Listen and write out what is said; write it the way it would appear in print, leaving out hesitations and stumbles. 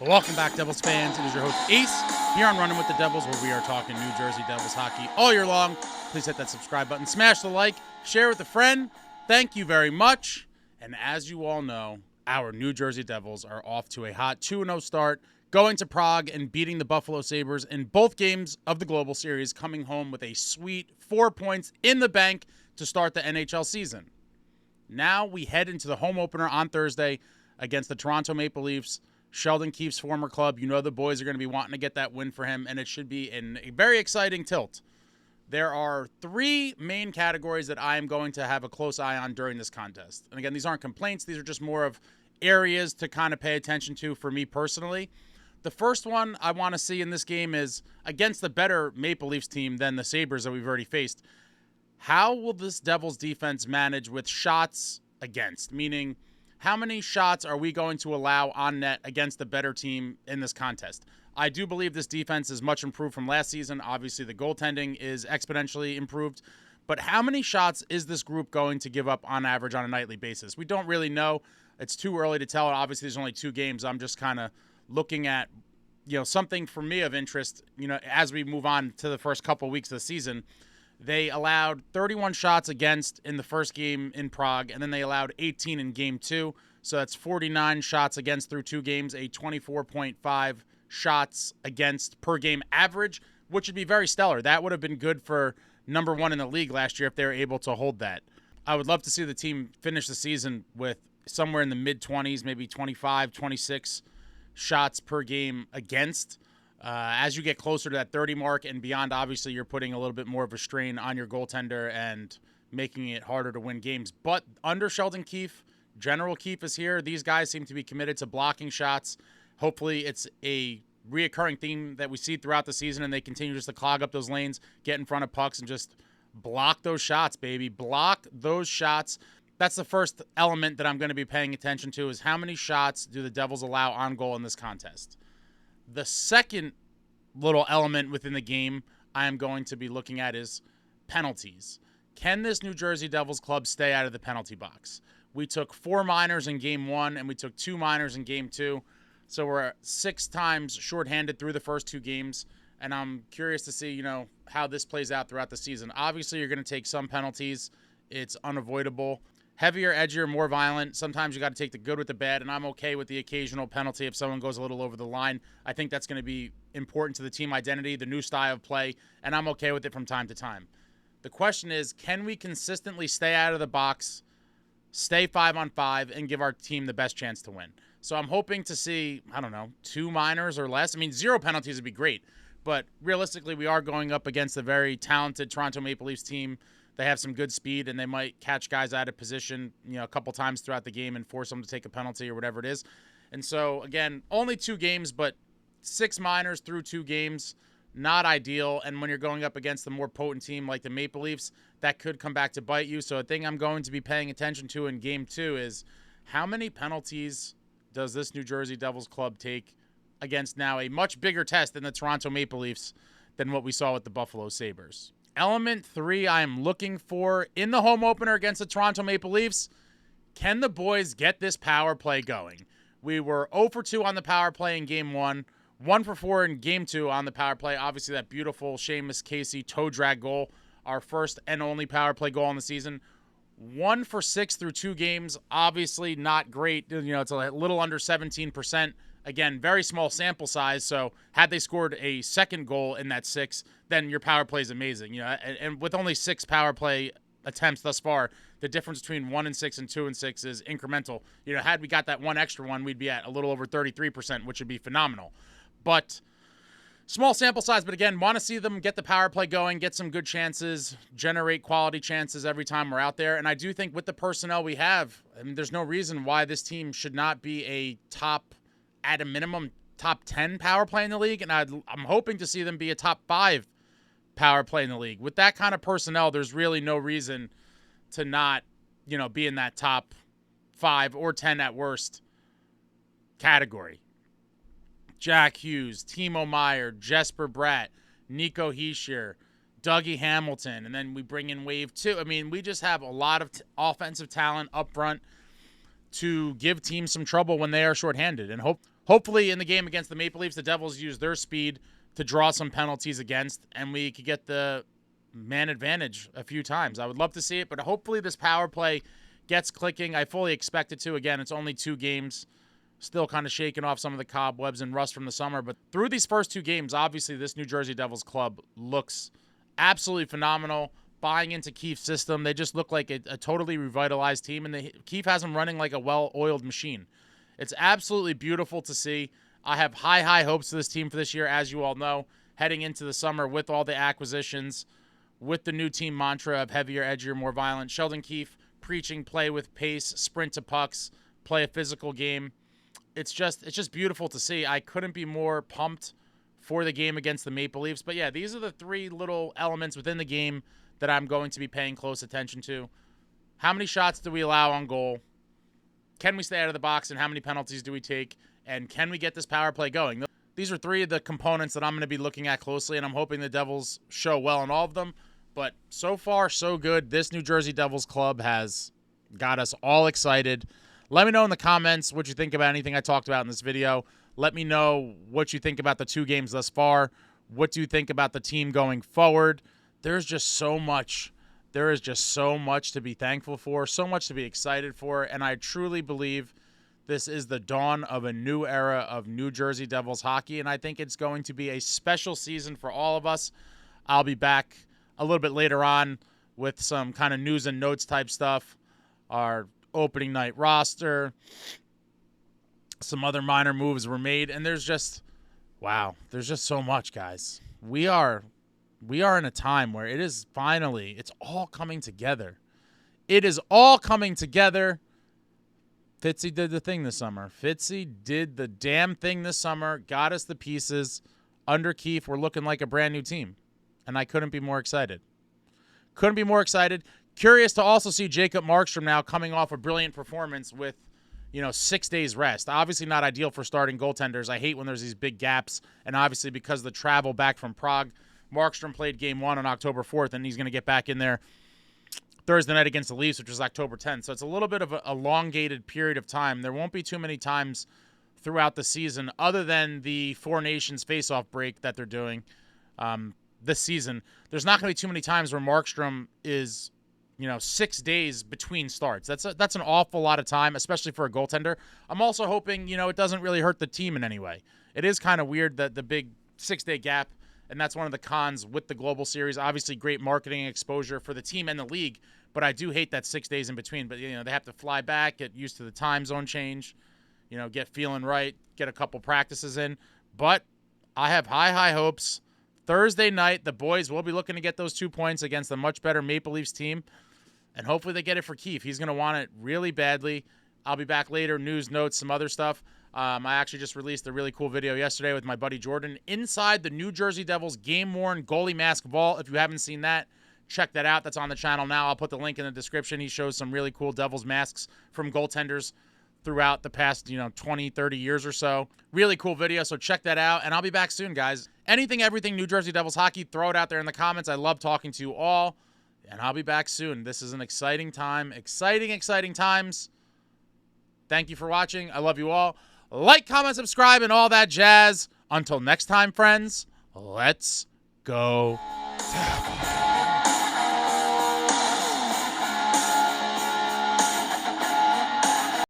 Welcome back, Devils fans. It is your host, Ace, here on Running with the Devils, where we are talking New Jersey Devils hockey all year long. Please hit that subscribe button, smash the like, share with a friend. Thank you very much. And as you all know, our New Jersey Devils are off to a hot 2-0 start, going to Prague and beating the Buffalo Sabres in both games of the Global Series, coming home with a sweet 4 points in the bank to start the NHL season. Now we head into the home opener on Thursday against the Toronto Maple Leafs, Sheldon Keefe's former club. You know the boys are going to be wanting to get that win for him, and it should be a very exciting tilt. There are three main categories that I am going to have a close eye on during this contest. And again, these aren't complaints. These are just more of areas to kind of pay attention to for me personally. The first one I want to see in this game is against the better Maple Leafs team than the Sabres that we've already faced. How will this Devils defense manage with shots against? Meaning, how many shots are we going to allow on net against the better team in this contest? I do believe this defense is much improved from last season. Obviously, the goaltending is exponentially improved. But how many shots is this group going to give up on average on a nightly basis? We don't really know. It's too early to tell. Obviously, there's only 2 games. I'm just kind of looking at, something for me of interest, as we move on to the first couple weeks of the season. They allowed 31 shots against in the first game in Prague, and then they allowed 18 in game 2. So that's 49 shots against through 2 games, a 24.5 shots against per game average, which would be very stellar. That would have been good for number 1 in the league last year if they were able to hold that. I would love to see the team finish the season with somewhere in the mid-20s, maybe 25, 26 shots per game against. As you get closer to that 30 mark and beyond, obviously you're putting a little bit more of a strain on your goaltender and making it harder to win games. But under Sheldon Keefe, General Keefe is here. These guys seem to be committed to blocking shots. Hopefully it's a reoccurring theme that we see throughout the season and they continue just to clog up those lanes, get in front of pucks, and just block those shots, baby. Block those shots. That's the first element that I'm going to be paying attention to is how many shots do the Devils allow on goal in this contest. The second little element within the game I am going to be looking at is penalties. Can this New Jersey Devils club stay out of the penalty box? We took 4 minors in game 1 and we took 2 minors in game 2. So we're 6 times shorthanded through the first 2 games. And I'm curious to see, how this plays out throughout the season. Obviously, you're going to take some penalties. It's unavoidable. Heavier, edgier, more violent. Sometimes you got to take the good with the bad, and I'm okay with the occasional penalty if someone goes a little over the line. I think that's going to be important to the team identity, the new style of play, and I'm okay with it from time to time. The question is, can we consistently stay out of the box, stay 5-on-5, and give our team the best chance to win? So I'm hoping to see, 2 minors or less. 0 penalties would be great, but realistically, we are going up against a very talented Toronto Maple Leafs team. They have some good speed, and they might catch guys out of position, a couple times throughout the game and force them to take a penalty or whatever it is. And so, again, only 2 games, but 6 minors through 2 games, not ideal. And when you're going up against a more potent team like the Maple Leafs, that could come back to bite you. So a thing I'm going to be paying attention to in game 2 is how many penalties does this New Jersey Devils club take against now a much bigger test than the Toronto Maple Leafs than what we saw with the Buffalo Sabres. Element 3 I am looking for in the home opener against the Toronto Maple Leafs. Can the boys get this power play going? We were 0 for 2 on the power play in game 1, 1 for 4 in game 2 on the power play. Obviously, that beautiful Seamus Casey toe drag goal, our first and only power play goal in the season. 1 for 6 through 2 games, obviously not great. It's a little under 17%. Again, very small sample size, so had they scored a second goal in that 6, then your power play is amazing. And with only 6 power play attempts thus far, the difference between 1-6 and 2-6 is incremental. Had we got that one extra one, we'd be at a little over 33%, which would be phenomenal. But small sample size, but again, want to see them get the power play going, get some good chances, generate quality chances every time we're out there. And I do think with the personnel we have, there's no reason why this team should not be a at a minimum, top 10 power play in the league, and I'm hoping to see them be a top 5 power play in the league. With that kind of personnel, there's really no reason to not, be in that top 5 or 10 at worst category. Jackhughes, Timo Meier, Jesper Bratt, nicohischier, Dougie Hamilton, and then we bring in Wave 2. We just have a lot of offensive talent up front to give teams some trouble when they are shorthanded. And hopefully in the game against the Maple Leafs, the Devils use their speed to draw some penalties against, and we could get the man advantage a few times. I would love to see it, but hopefully this power play gets clicking. I fully expect it to. Again, it's only 2 games. Still kind of shaking off some of the cobwebs and rust from the summer. But through these first 2 games, obviously this New Jersey Devils club looks absolutely phenomenal. Buying into Keefe's system, they just look like a totally revitalized team. And Keefe has them running like a well-oiled machine. It's absolutely beautiful to see. I have high hopes for this team for this year, as you all know, heading into the summer with all the acquisitions, with the new team mantra of heavier, edgier, more violent. Sheldon Keefe preaching play with pace, sprint to pucks, play a physical game. It's just beautiful to see. I couldn't be more pumped for the game against the Maple Leafs. But yeah, these are the 3 little elements within the game that I'm going to be paying close attention to. How many shots do we allow on goal? Can we stay out of the box, and how many penalties do we take? And can we get this power play going? These are 3 of the components that I'm going to be looking at closely, and I'm hoping the Devils show well in all of them. But so far, so good. This New Jersey Devils club has got us all excited. Let me know in the comments what you think about anything I talked about in this video. Let me know what you think about the 2 games thus far. What do you think about the team going forward? There's just so much. There is just so much to be thankful for, so much to be excited for, and I truly believe this is the dawn of a new era of New Jersey Devils hockey, and I think it's going to be a special season for all of us. I'll be back a little bit later on with some kind of news and notes type stuff, our opening night roster, some other minor moves were made, and there's just, wow, there's just so much, guys. We are in a time where it is finally, it's all coming together. It is all coming together. Fitzy did the thing this summer. Fitzy did the damn thing this summer, got us the pieces. Under Keefe, we're looking like a brand new team, and I couldn't be more excited. Couldn't be more excited. Curious to also see Jacobmarkstrom now coming off a brilliant performance with, 6 days rest. Obviously not ideal for starting goaltenders. I hate when there's these big gaps, and obviously because of the travel back from Prague, Markstrom played game 1 on October 4th, and he's going to get back in there Thursday night against the Leafs, which was October 10th. So it's a little bit of an elongated period of time. There won't be too many times throughout the season other than the 4 Nations face-off break that they're doing this season. There's not going to be too many times where Markstrom is, 6 days between starts. That's an awful lot of time, especially for a goaltender. I'm also hoping, it doesn't really hurt the team in any way. It is kind of weird that the big 6-day gap, and that's one of the cons with the Global Series. Obviously, great marketing exposure for the team and the league, but I do hate that 6 days in between. But, they have to fly back, get used to the time zone change, get feeling right, get a couple practices in. But I have high hopes. Thursday night, the boys will be looking to get those 2 points against a much better Maple Leafs team, and hopefully they get it for Keefe. He's going to want it really badly. I'll be back later, news, notes, some other stuff. I actually just released a really cool video yesterday with my buddy Jordan inside the New Jersey Devils game-worn goalie mask vault. If you haven't seen that, check that out. That's on the channel now. I'll put the link in the description. He shows some really cool Devils masks from goaltenders throughout the past, 20, 30 years or so. Really cool video, so check that out, and I'll be back soon, guys. Anything, everything New Jersey Devils hockey, throw it out there in the comments. I love talking to you all, and I'll be back soon. This is an exciting time. Exciting times. Thank you for watching. I love you all. Like, comment, subscribe, and all that jazz. Until next time, friends, let's go Devils.